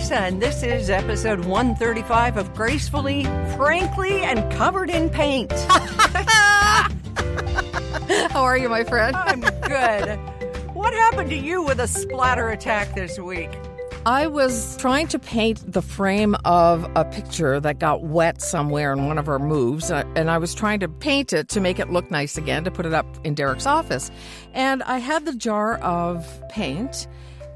Lisa, and this is episode 135 of Gracefully, Frankly, and Covered in Paint. How are you, my friend? I'm good. What happened to you with a splatter attack this week? I was trying to paint the frame of a picture that got wet somewhere in one of our moves, and I was trying to paint it to make it look nice again, to put it up in Derek's office. And I had the jar of paint,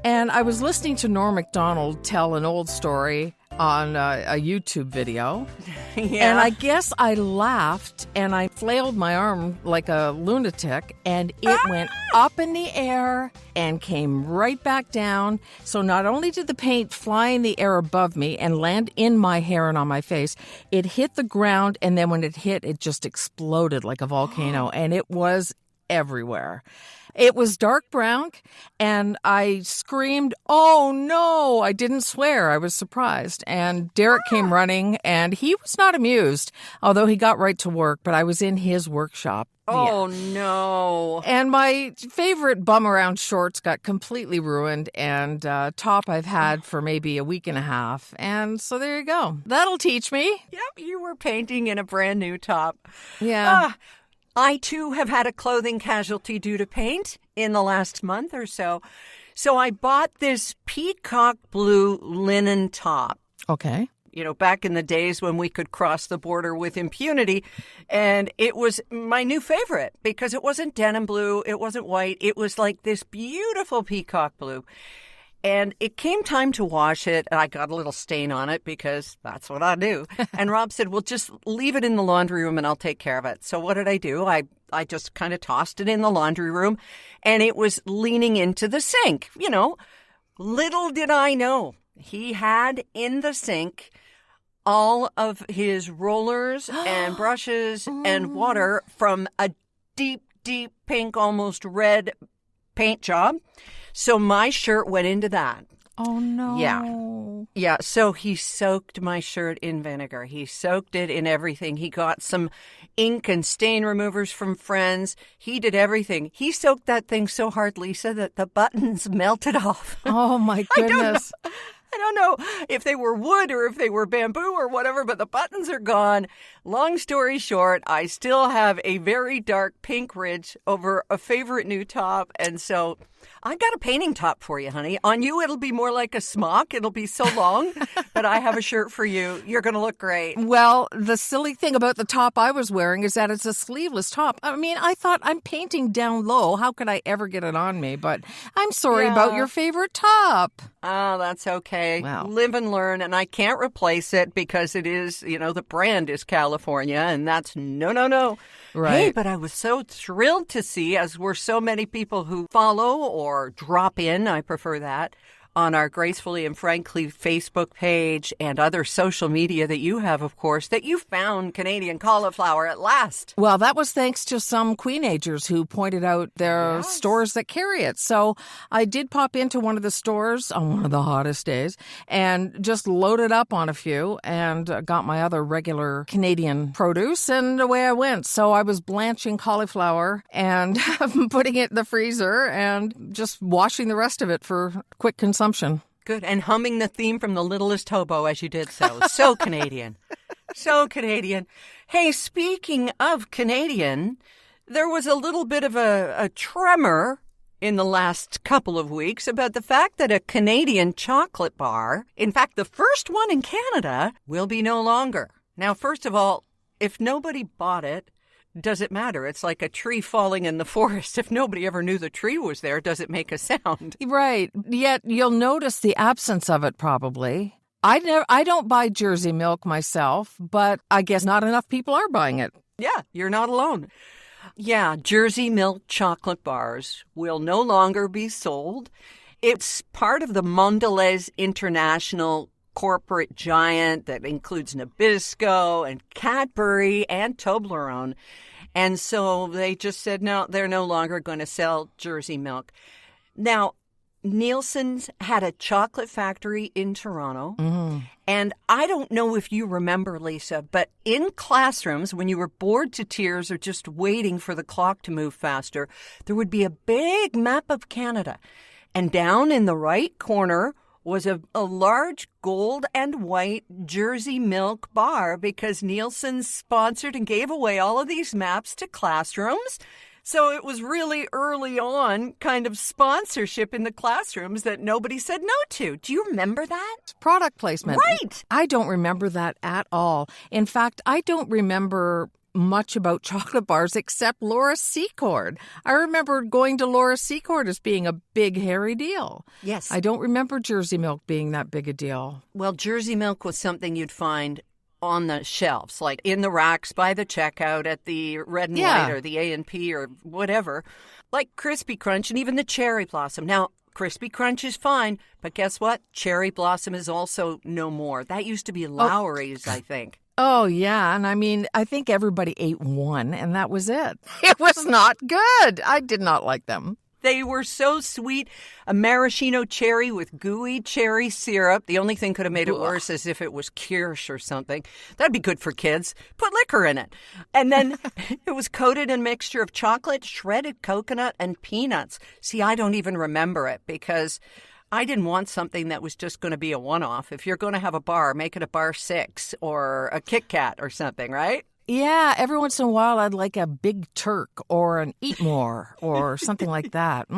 and I was listening to Norm Macdonald tell an old story on a YouTube video. Yeah. And I guess I laughed and I flailed my arm like a lunatic, and it went up in the air and came right back down. So not only did the paint fly in the air above me and land in my hair and on my face, it hit the ground, and then when it hit, it just exploded like a volcano, and it was everywhere. It was dark brown, and I screamed, "Oh no!" I didn't swear. I was surprised. And Derek came running, and he was not amused, although he got right to work, but I was in his workshop. Oh, no. And my favorite bum-around shorts got completely ruined, and top I've had for maybe a week and a half. And so there you go. That'll teach me. Yep, you were painting in a brand new top. Yeah. I, too, have had a clothing casualty due to paint in the last month or so. So I bought this peacock blue linen top. Okay. You know, back in the days when we could cross the border with impunity. And it was my new favorite because it wasn't denim blue. It wasn't white. It was like this beautiful peacock blue. And it came time to wash it, and I got a little stain on it because that's what I do. And Rob said, well, just leave it in the laundry room and I'll take care of it. So what did I do? I just kind of tossed it in the laundry room, and it was leaning into the sink. You know, little did I know he had in the sink all of his rollers and brushes and water from a deep, deep pink, almost red paint job. So my shirt went into that. Oh, no. Yeah. So he soaked my shirt in vinegar. He soaked it in everything. He got some ink and stain removers from friends. He did everything. He soaked that thing so hard, Lisa, that the buttons melted off. Oh, my goodness. I don't know if they were wood or if they were bamboo or whatever, but the buttons are gone. Long story short, I still have a very dark pink ridge over a favorite new top. And so I got a painting top for you, honey. On you, it'll be more like a smock. It'll be so long, but I have a shirt for you. You're going to look great. Well, the silly thing about the top I was wearing is that it's a sleeveless top. I mean, I thought, I'm painting down low. How could I ever get it on me? But I'm sorry about your favorite top. Oh, that's okay. Wow. Live and learn, and I can't replace it because it is, you know, the brand is California, and that's no. Right. Hey, but I was so thrilled to see, as were so many people who follow or drop in, I prefer that, on our Gracefully and Frankly Facebook page and other social media that you have, of course, that you found Canadian cauliflower at last. Well, that was thanks to some Queenagers who pointed out their stores that carry it. So I did pop into one of the stores on one of the hottest days and just loaded up on a few and got my other regular Canadian produce, and away I went. So I was blanching cauliflower and putting it in the freezer and just washing the rest of it for quick consumption. Good. And humming the theme from The Littlest Hobo as you did so. So Canadian. So Canadian. Hey, speaking of Canadian, there was a little bit of a tremor in the last couple of weeks about the fact that a Canadian chocolate bar, in fact, the first one in Canada, will be no longer. Now, first of all, if nobody bought it, does it matter? It's like a tree falling in the forest. If nobody ever knew the tree was there, does it make a sound? Right. Yet you'll notice the absence of it probably. I don't buy Jersey milk myself, but I guess not enough people are buying it. Yeah, you're not alone. Yeah, Jersey milk chocolate bars will no longer be sold. It's part of the Mondelez International corporate giant that includes Nabisco and Cadbury and Toblerone. And so they just said, no, they're no longer going to sell Jersey milk. Now, Nielsen's had a chocolate factory in Toronto. Mm-hmm. And I don't know if you remember, Lisa, but in classrooms, when you were bored to tears or just waiting for the clock to move faster, there would be a big map of Canada. And down in the right corner was a large gold and white Jersey Milk bar because Nielsen sponsored and gave away all of these maps to classrooms. So it was really early on kind of sponsorship in the classrooms that nobody said no to. Do you remember that? Product placement. Right. I don't remember that at all. In fact, I don't remember much about chocolate bars except Laura Secord. I remember going to Laura Secord as being a big, hairy deal. Yes. I don't remember Jersey Milk being that big a deal. Well, Jersey Milk was something you'd find on the shelves, like in the racks by the checkout at the Red and White or the A&P or whatever, like Crispy Crunch and even the Cherry Blossom. Now, Crispy Crunch is fine, but guess what? Cherry Blossom is also no more. That used to be Lowry's, I think. Oh, yeah. And I mean, I think everybody ate one, and that was it. It was not good. I did not like them. They were so sweet. A maraschino cherry with gooey cherry syrup. The only thing could have made it worse is if it was kirsch or something. That'd be good for kids. Put liquor in it. And then it was coated in a mixture of chocolate, shredded coconut, and peanuts. See, I don't even remember it because I didn't want something that was just going to be a one-off. If you're going to have a bar, make it a bar 6 or a Kit Kat or something, right? Yeah, every once in a while I'd like a Big Turk or an Eat More or something like that.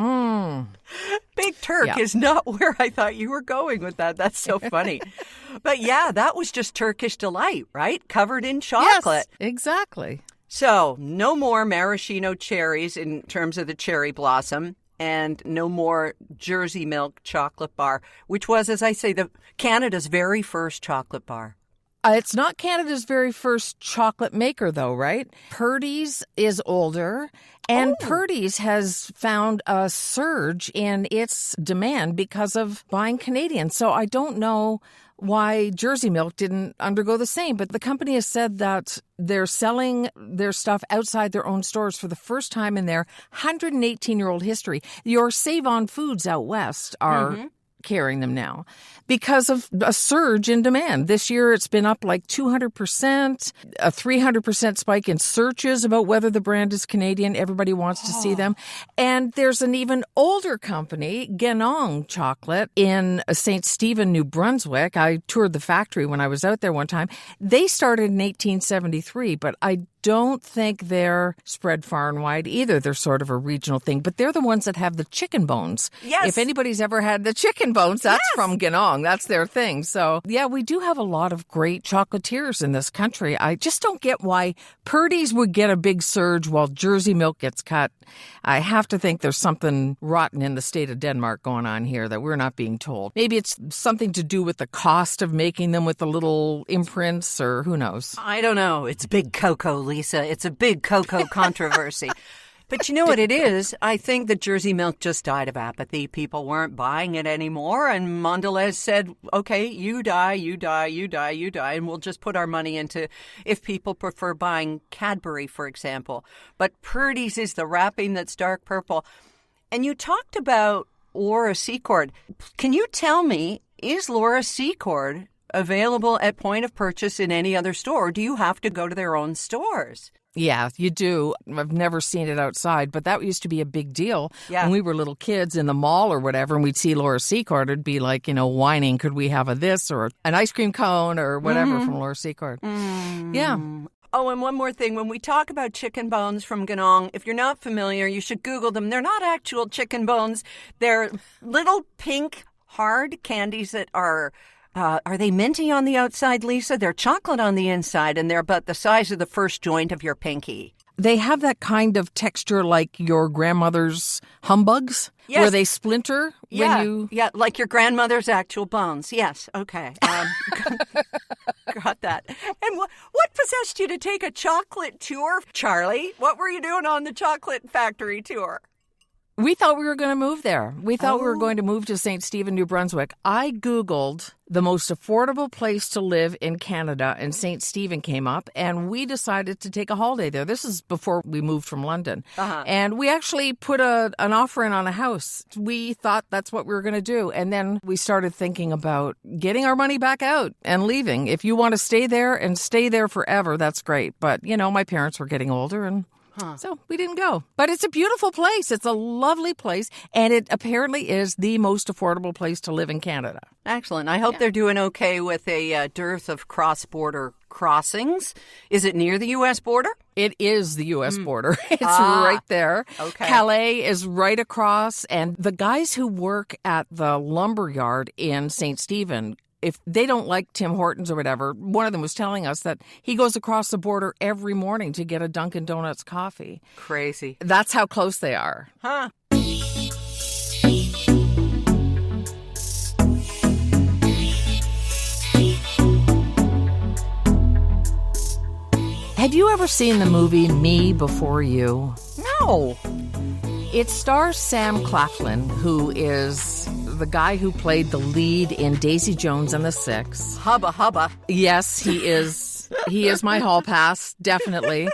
Big Turk is not where I thought you were going with that. That's so funny. But yeah, that was just Turkish delight, right? Covered in chocolate. Yes, exactly. So no more maraschino cherries in terms of the cherry blossom. And no more Jersey Milk chocolate bar, which was, as I say, Canada's very first chocolate bar. It's not Canada's very first chocolate maker, though, right? Purdy's is older, and Purdy's has found a surge in its demand because of buying Canadian. So I don't know why Jersey Milk didn't undergo the same, but the company has said that they're selling their stuff outside their own stores for the first time in their 118-year-old history. Your Save-On Foods out west are carrying them now because of a surge in demand. This year, it's been up like 200%, a 300% spike in searches about whether the brand is Canadian. Everybody wants to see them. And there's an even older company, Genong Chocolate, in St. Stephen, New Brunswick. I toured the factory when I was out there one time. They started in 1873, but I don't think they're spread far and wide either. They're sort of a regional thing, but they're the ones that have the chicken bones. Yes. If anybody's ever had the chicken bones, that's from Genong. That's their thing. So, yeah, we do have a lot of great chocolatiers in this country. I just don't get why Purdy's would get a big surge while Jersey Milk gets cut. I have to think there's something rotten in the state of Denmark going on here that we're not being told. Maybe it's something to do with the cost of making them with the little imprints, or who knows? I don't know. It's big cocoa, Lisa. It's a big cocoa controversy. But you know what it is? I think that Jersey Milk just died of apathy. People weren't buying it anymore. And Mondelez said, okay, you die, and we'll just put our money into if people prefer buying Cadbury, for example. But Purdy's is the wrapping that's dark purple. And you talked about Laura Secord. Can you tell me, is Laura Secord available at point of purchase in any other store? Or do you have to go to their own stores? Yeah, you do. I've never seen it outside, but that used to be a big deal when we were little kids in the mall or whatever, and we'd see Laura Secord. It'd be like, whining, could we have a this or an ice cream cone or whatever from Laura Secord. Yeah. Oh, and one more thing. When we talk about chicken bones from Genong, if you're not familiar, you should Google them. They're not actual chicken bones. They're little pink, hard candies that are they minty on the outside, Lisa? They're chocolate on the inside, and they're about the size of the first joint of your pinky. They have that kind of texture like your grandmother's humbugs, where they splinter when you... Yeah, like your grandmother's actual bones. Yes, okay. Got that. And what possessed you to take a chocolate tour, Charlie? What were you doing on the chocolate factory tour? We thought we were going to move there. We thought we were going to move to St. Stephen, New Brunswick. I Googled the most affordable place to live in Canada, and St. Stephen came up, and we decided to take a holiday there. This is before we moved from London. And we actually put an offer in on a house. We thought that's what we were going to do. And then we started thinking about getting our money back out and leaving. If you want to stay there and stay there forever, that's great. But, my parents were getting older, and So we didn't go. But it's a beautiful place. It's a lovely place. And it apparently is the most affordable place to live in Canada. Excellent. I hope they're doing okay with a dearth of cross-border crossings. Is it near the U.S. border? It is the U.S. border. It's right there. Okay. Calais is right across. And the guys who work at the lumber yard in St. Stephen, if they don't like Tim Hortons or whatever, one of them was telling us that he goes across the border every morning to get a Dunkin' Donuts coffee. Crazy. That's how close they are. Huh. Have you ever seen the movie Me Before You? No. It stars Sam Claflin, who is the guy who played the lead in Daisy Jones and the Six. Hubba hubba. Yes, he is. He is my hall pass, definitely.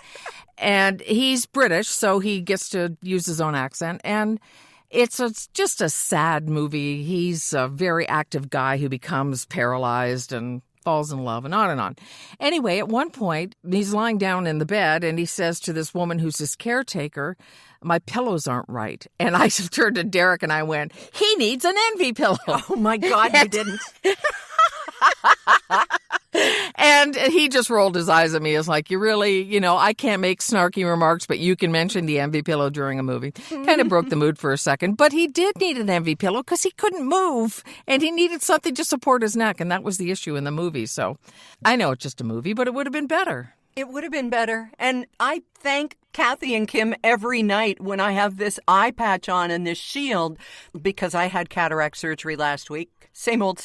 And he's British, so he gets to use his own accent. And it's just a sad movie. He's a very active guy who becomes paralyzed and falls in love and on and on. Anyway, at one point, he's lying down in the bed and he says to this woman who's his caretaker, "My pillows aren't right." And I turned to Derek and I went, "He needs an envy pillow." Oh, my God, you didn't. And he just rolled his eyes at me. It's like, you really, I can't make snarky remarks, but you can mention the envy pillow during a movie. Kind of broke the mood for a second. But he did need an envy pillow because he couldn't move. And he needed something to support his neck. And that was the issue in the movie. So I know it's just a movie, but it would have been better. It would have been better. And I thank Kathy and Kim every night when I have this eye patch on and this shield, because I had cataract surgery last week. Same old,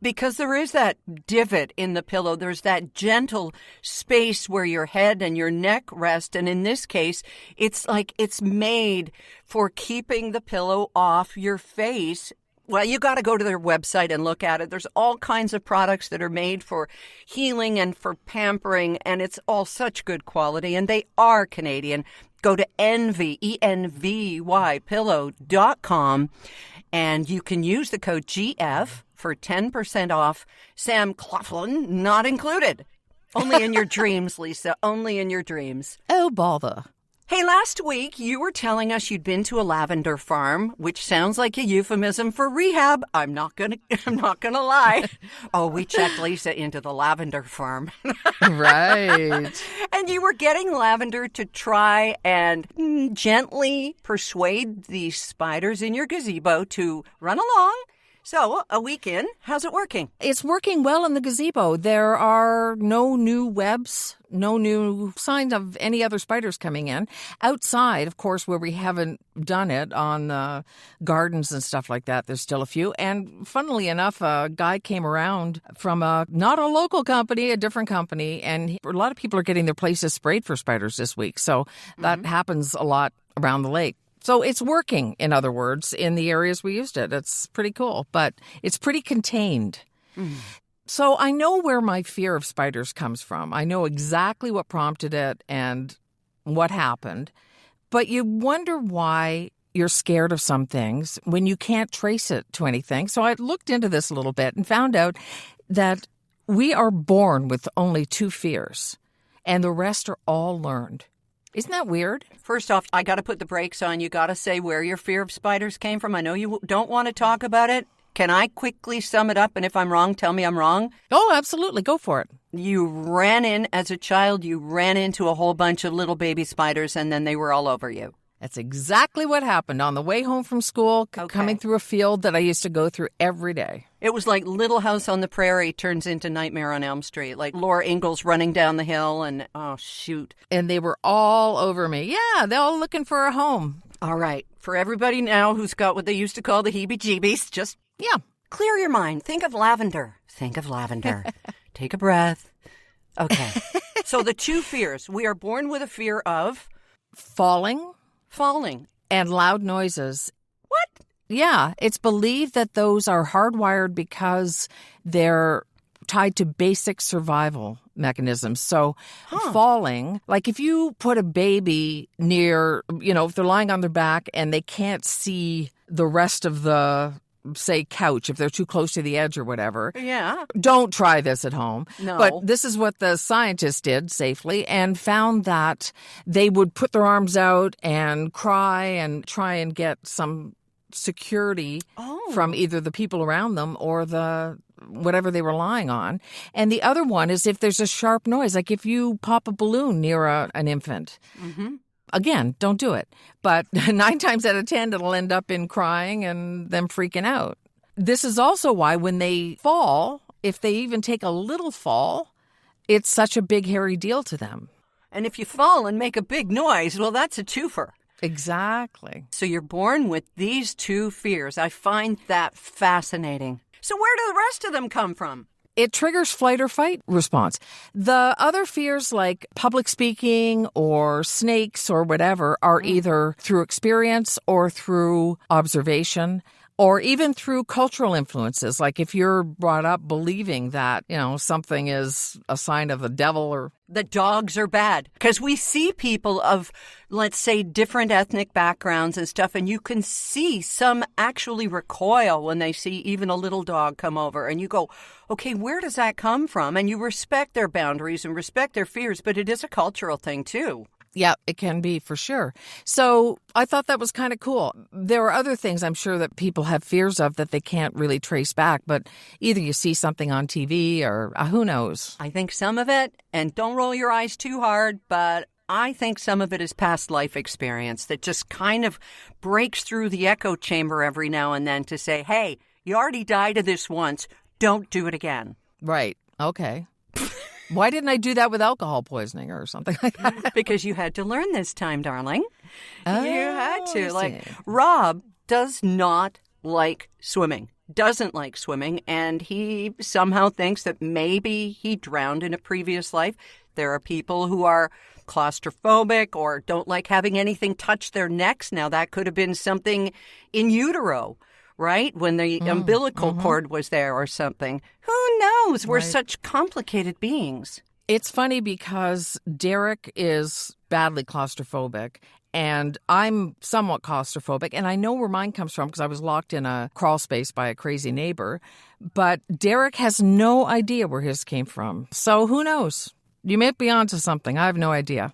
because there is that divot in the pillow. There's that gentle space where your head and your neck rest. And in this case, it's like it's made for keeping the pillow off your face. Well, you got to go to their website and look at it. There's all kinds of products that are made for healing and for pampering, and it's all such good quality, and they are Canadian. Go to envypillow.com, and you can use the code GF for 10% off. Sam Claflin not included. Only in your dreams, Lisa. Only in your dreams. Oh, bother. Hey, last week you were telling us you'd been to a lavender farm, which sounds like a euphemism for rehab. I'm not gonna lie. Oh, we checked Lisa into the lavender farm. Right. And you were getting lavender to try and gently persuade the spiders in your gazebo to run along. So, a week in, how's it working? It's working well in the gazebo. There are no new webs, no new signs of any other spiders coming in. Outside, of course, where we haven't done it on gardens and stuff like that, there's still a few. And funnily enough, a guy came around from not a local company, a different company, and a lot of people are getting their places sprayed for spiders this week. So that happens a lot around the lake. So it's working, in other words, in the areas we used it. It's pretty cool, but it's pretty contained. So I know where my fear of spiders comes from. I know exactly what prompted it and what happened. But you wonder why you're scared of some things when you can't trace it to anything. So I looked into this a little bit and found out that we are born with only 2 fears, and the rest are all learned. Isn't that weird? First off, I got to put the brakes on. You got to say where your fear of spiders came from. I know you don't want to talk about it. Can I quickly sum it up? And if I'm wrong, tell me I'm wrong. Oh, absolutely. Go for it. You ran in as a child. You ran into a whole bunch of little baby spiders, and then they were all over you. That's exactly what happened on the way home from school, coming through a field that I used to go through every day. It was like Little House on the Prairie turns into Nightmare on Elm Street, like Laura Ingalls running down the hill and, oh, shoot. And they were all over me. Yeah, they're all looking for a home. All right. For everybody now who's got what they used to call the heebie-jeebies, just clear your mind. Think of lavender. Think of lavender. Take a breath. Okay. So the 2 fears. We are born with a fear of falling and loud noises. What? Yeah, it's believed that those are hardwired because they're tied to basic survival mechanisms. So falling, like if you put a baby near, if they're lying on their back and they can't see the rest of the say, couch, if they're too close to the edge or whatever. Yeah. Don't try this at home. No. But this is what the scientists did safely and found that they would put their arms out and cry and try and get some security from either the people around them or the whatever they were lying on. And the other one is if there's a sharp noise, like if you pop a balloon near an infant. Mm-hmm. Again, don't do it. But 9 times out of 10, it'll end up in crying and them freaking out. This is also why when they fall, if they even take a little fall, it's such a big, hairy deal to them. And if you fall and make a big noise, well, that's a twofer. Exactly. So you're born with these 2 fears. I find that fascinating. So where do the rest of them come from? It triggers flight or fight response. The other fears like public speaking or snakes or whatever are either through experience or through observation or even through cultural influences. Like if you're brought up believing that, something is a sign of the devil or the dogs are bad. Because we see people of, let's say, different ethnic backgrounds and stuff, and you can see some actually recoil when they see even a little dog come over. And you go, okay, where does that come from? And you respect their boundaries and respect their fears, but it is a cultural thing too. Yeah, it can be for sure. So I thought that was kind of cool. There are other things I'm sure that people have fears of that they can't really trace back, but either you see something on TV or who knows. I think some of it, and don't roll your eyes too hard, but I think some of it is past life experience that just kind of breaks through the echo chamber every now and then to say, hey, you already died of this once. Don't do it again. Right. Okay. Why didn't I do that with alcohol poisoning or something like that? Because you had to learn this time, darling. Oh, you had to. I see. Rob does not like swimming, doesn't like swimming, and he somehow thinks that maybe he drowned in a previous life. There are people who are claustrophobic or don't like having anything touch their necks. Now, that could have been something in utero, right? When the umbilical cord was there or something. Who knows? We're such complicated beings. It's funny because Derek is badly claustrophobic and I'm somewhat claustrophobic. And I know where mine comes from because I was locked in a crawl space by a crazy neighbor. But Derek has no idea where his came from. So who knows? You may be onto something. I have no idea.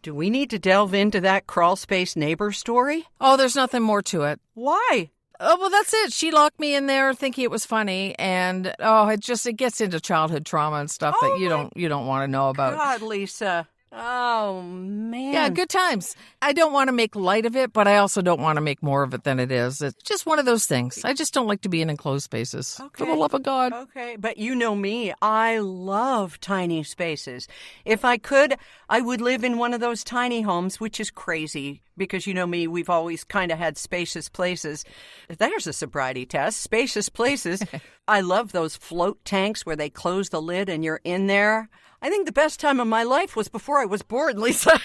Do we need to delve into that crawl space neighbor story? Oh, there's nothing more to it. Why? Oh, well, that's it. She locked me in there thinking it was funny. And, it gets into childhood trauma and stuff that you don't want to know about. God, Lisa. Oh, man. Yeah, good times. I don't want to make light of it, but I also don't want to make more of it than it is. It's just one of those things. I just don't like to be in enclosed spaces. Okay. For the love of God. Okay, but you know me. I love tiny spaces. If I could, I would live in one of those tiny homes, which is crazy because you know me, we've always kind of had spacious places. There's a sobriety test. Spacious places. I love those float tanks where they close the lid and you're in there. I think the best time of my life was before I was born, Lisa.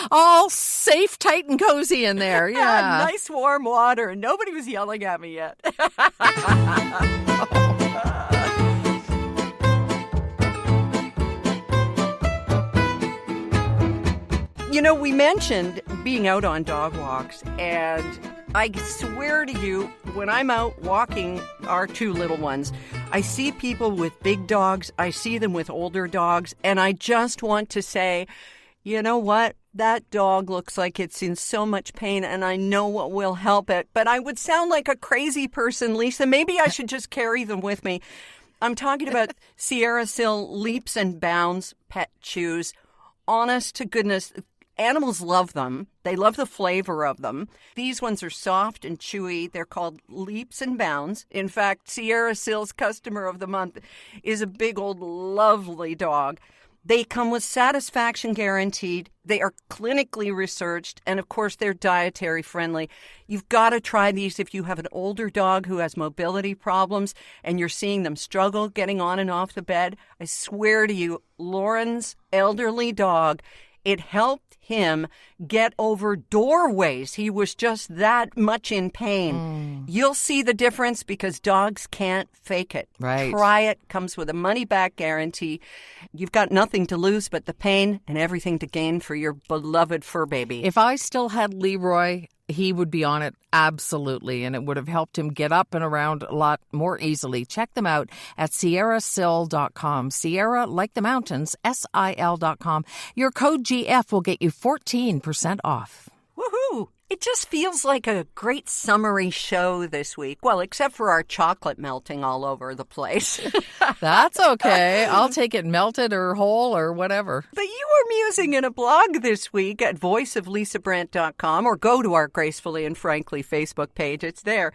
All safe, tight, and cozy in there. Yeah. Nice warm water, and nobody was yelling at me yet. You know, we mentioned being out on dog walks, and I swear to you, when I'm out walking our 2 little ones, I see people with big dogs, I see them with older dogs, and I just want to say, you know what? That dog looks like it's in so much pain, and I know what will help it. But I would sound like a crazy person, Lisa. Maybe I should just carry them with me. I'm talking about Sierra Sil Leaps and Bounds pet chews. Honest to goodness, animals love them. They love the flavor of them. These ones are soft and chewy. They're called Leaps and Bounds. In fact, Sierra Sil's customer of the month is a big old lovely dog. They come with satisfaction guaranteed. They are clinically researched. And of course, they're dietary friendly. You've got to try these if you have an older dog who has mobility problems and you're seeing them struggle getting on and off the bed. I swear to you, Lauren's elderly dog, it helped him get over doorways. He was just that much in pain. You'll see the difference because dogs can't fake it. Right. Try it. Comes with a money-back guarantee. You've got nothing to lose but the pain and everything to gain for your beloved fur baby. If I still had Leroy, he would be on it absolutely, and it would have helped him get up and around a lot more easily. Check them out at sierrasil.com. Sierra, like the mountains, SIL.com. Your code GF will get you 14% off. Woohoo! It just feels like a great summery show this week. Well, except for our chocolate melting all over the place. That's okay. I'll take it melted or whole or whatever. But you were musing in a blog this week at voiceoflisabrandt.com, or go to our Gracefully and Frankly Facebook page. It's there.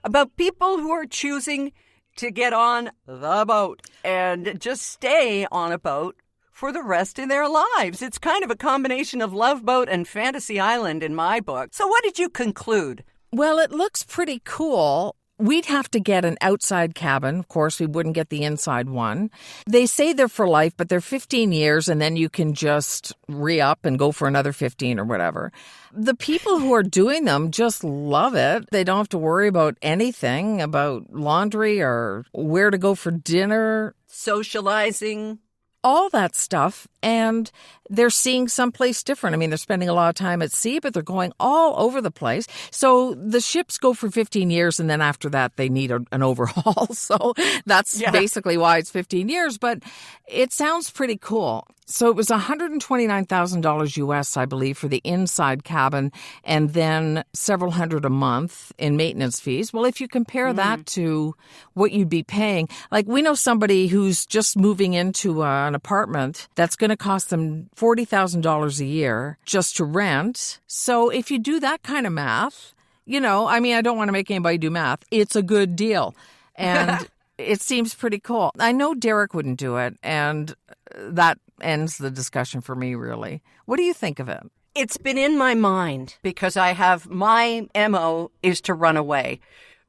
About people who are choosing to get on the boat and just stay on a boat for the rest of their lives. It's kind of a combination of Love Boat and Fantasy Island in my book. So what did you conclude? Well, it looks pretty cool. We'd have to get an outside cabin. Of course, we wouldn't get the inside one. They say they're for life, but they're 15 years, and then you can just re-up and go for another 15 or whatever. The people who are doing them just love it. They don't have to worry about anything, about laundry or where to go for dinner. Socializing. All that stuff, and they're seeing someplace different. I mean, they're spending a lot of time at sea, but they're going all over the place. So the ships go for 15 years, and then after that, they need an overhaul. So that's basically why it's 15 years, but it sounds pretty cool. So it was $129,000 US, I believe, for the inside cabin, and then several hundred a month in maintenance fees. Well, if you compare that to what you'd be paying, like we know somebody who's just moving into an apartment that's going to cost them $40,000 a year just to rent. So if you do that kind of math, I mean, I don't want to make anybody do math. It's a good deal. And it seems pretty cool. I know Derek wouldn't do it, and that ends the discussion for me, really. What do you think of it? It's been in my mind because my MO is to run away.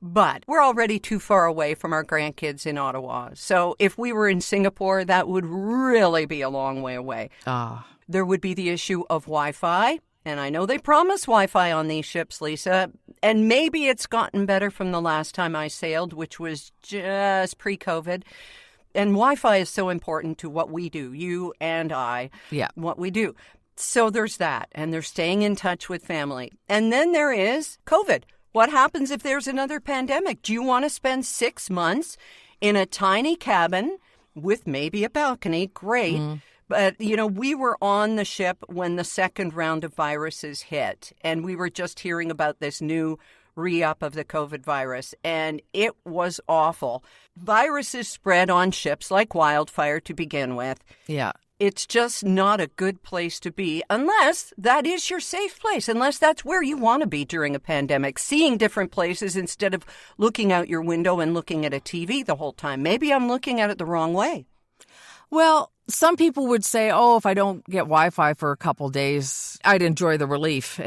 But we're already too far away from our grandkids in Ottawa. So if we were in Singapore, that would really be a long way away. There would be the issue of Wi-Fi. And I know they promise Wi-Fi on these ships, Lisa. And maybe it's gotten better from the last time I sailed, which was just pre-COVID. And Wi-Fi is so important to what we do, you and I, what we do. So there's that, and they're staying in touch with family. And then there is COVID. What happens if there's another pandemic? Do you want to spend 6 months in a tiny cabin with maybe a balcony? Great. But, we were on the ship when the second round of viruses hit, and we were just hearing about this new re-up of the COVID virus, and it was awful. Viruses spread on ships like wildfire to begin with. Yeah. It's just not a good place to be unless that is your safe place, unless that's where you want to be during a pandemic, seeing different places instead of looking out your window and looking at a TV the whole time. Maybe I'm looking at it the wrong way. Well, some people would say, if I don't get Wi-Fi for a couple days, I'd enjoy the relief.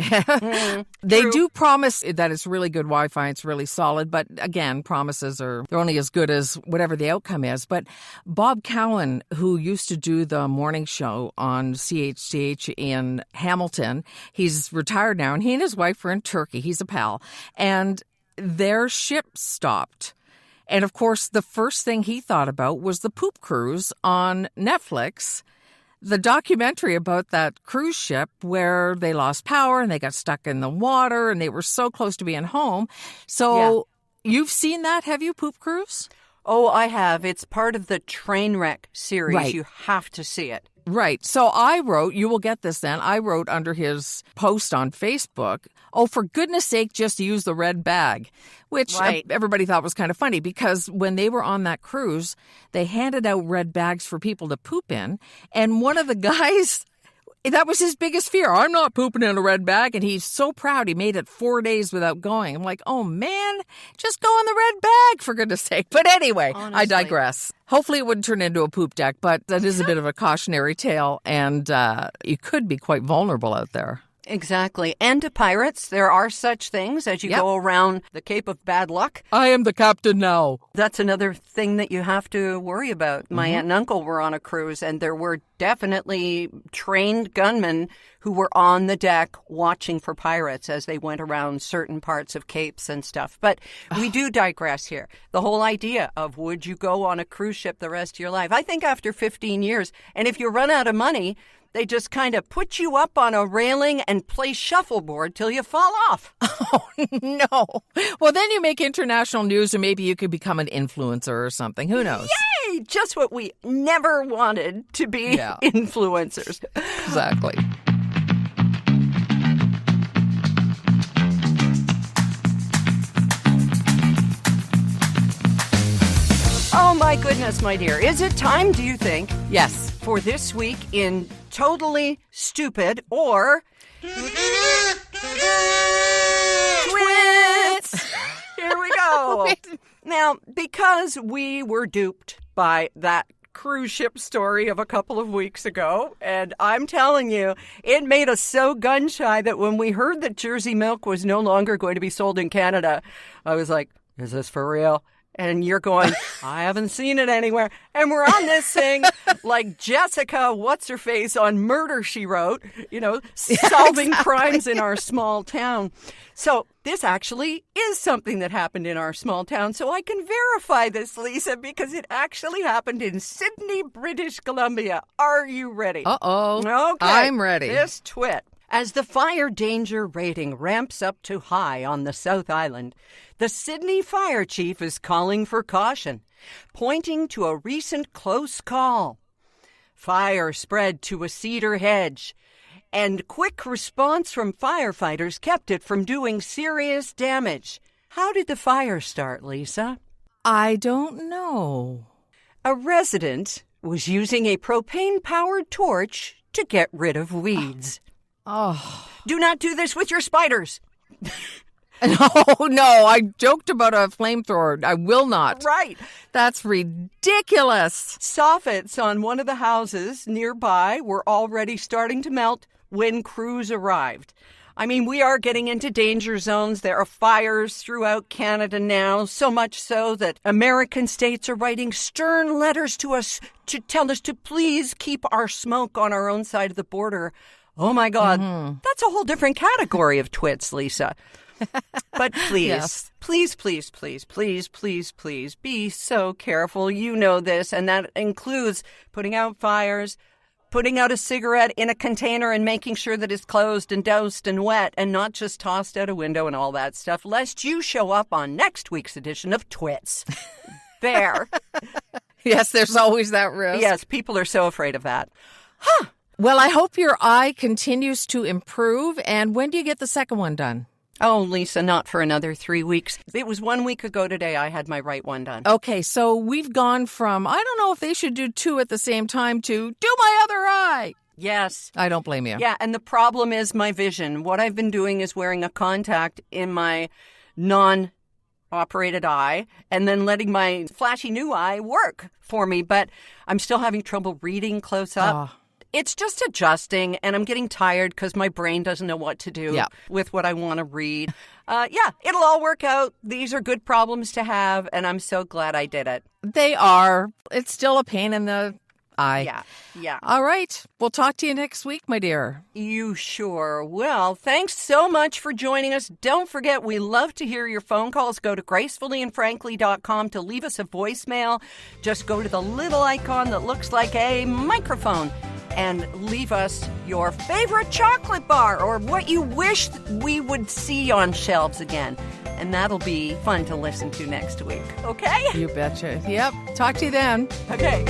They do promise that it's really good Wi-Fi, it's really solid. But again, promises they're only as good as whatever the outcome is. But Bob Cowan, who used to do the morning show on CHCH in Hamilton, he's retired now, and he and his wife were in Turkey. He's a pal. And their ship stopped. And, of course, the first thing he thought about was the poop cruise on Netflix, the documentary about that cruise ship where they lost power and they got stuck in the water and they were so close to being home. So you've seen that, have you, Poop Cruise? Oh, I have. It's part of the Trainwreck series. Right. You have to see it. Right. So I wrote, you will get this then, I wrote under his post on Facebook, for goodness sake, just use the red bag, which everybody thought was kind of funny because when they were on that cruise, they handed out red bags for people to poop in. And one of the guys, that was his biggest fear. I'm not pooping in a red bag. And he's so proud he made it 4 days without going. I'm like, oh, man, just go in the red bag, for goodness sake. But anyway, honestly, I digress. Hopefully it wouldn't turn into a poop deck, but that is a bit of a cautionary tale. And you could be quite vulnerable out there. Exactly. And to pirates, there are such things as you go around the Cape of Bad Luck. I am the captain now. That's another thing that you have to worry about. My aunt and uncle were on a cruise, and there were definitely trained gunmen who were on the deck watching for pirates as they went around certain parts of capes and stuff. But we do digress here. The whole idea of would you go on a cruise ship the rest of your life? I think after 15 years, and if you run out of money, They just kind of put you up on a railing and play shuffleboard till you fall off. Oh, no. Well, then you make international news, and maybe you could become an influencer or something. Who knows? Yay! Just what we never wanted to be influencers. Exactly. Oh, my goodness, my dear. Is it time, do you think? Yes. For this week in Totally Stupid or Twits. Here we go. Now, because we were duped by that cruise ship story of a couple of weeks ago, and I'm telling you, it made us so gun-shy that when we heard that Jersey milk was no longer going to be sold in Canada, I was like, is this for real? And you're going, I haven't seen it anywhere. And we're on this thing like Jessica, what's-her-face on Murder, She Wrote, solving crimes in our small town. So this actually is something that happened in our small town. So I can verify this, Lisa, because it actually happened in Sydney, British Columbia. Are you ready? Uh-oh. Okay. I'm ready. This twit. As the fire danger rating ramps up to high on the South Island, the Sydney fire chief is calling for caution, pointing to a recent close call. Fire spread to a cedar hedge, and quick response from firefighters kept it from doing serious damage. How did the fire start, Lisa? I don't know. A resident was using a propane-powered torch to get rid of weeds. Oh. Do not do this with your spiders. No, I joked about a flamethrower. I will not. Right. That's ridiculous. Soffits on one of the houses nearby were already starting to melt when crews arrived. I mean, we are getting into danger zones. There are fires throughout Canada now, so much so that American states are writing stern letters to us to tell us to please keep our smoke on our own side of the border. Oh, my God. That's a whole different category of twits, Lisa. But please, Yes. please be so careful. You know this, and that includes putting out fires, putting out a cigarette in a container and making sure that it's closed and doused and wet and not just tossed out a window and all that stuff, lest you show up on next week's edition of Twits. There. Yes, there's always that risk. Yes, people are so afraid of that. Well, I hope your eye continues to improve. And when do you get the second one done? Oh, Lisa, not for another 3 weeks. It was 1 week ago today I had my right one done. Okay, so we've gone from, I don't know if they should do two at the same time, to do my other eye. Yes. I don't blame you. Yeah, and the problem is my vision. What I've been doing is wearing a contact in my non-operated eye and then letting my flashy new eye work for me, but I'm still having trouble reading close up. It's just adjusting, and I'm getting tired because my brain doesn't know what to do with what I want to read. It'll all work out. These are good problems to have, and I'm so glad I did it. They are. It's still a pain in the eye. Yeah. All right. We'll talk to you next week, my dear. You sure will. Thanks so much for joining us. Don't forget, we love to hear your phone calls. Go to gracefullyandfrankly.com to leave us a voicemail. Just go to the little icon that looks like a microphone and leave us your favorite chocolate bar or what you wish we would see on shelves again. And that'll be fun to listen to next week, okay? You betcha. Yep. Talk to you then. Okay.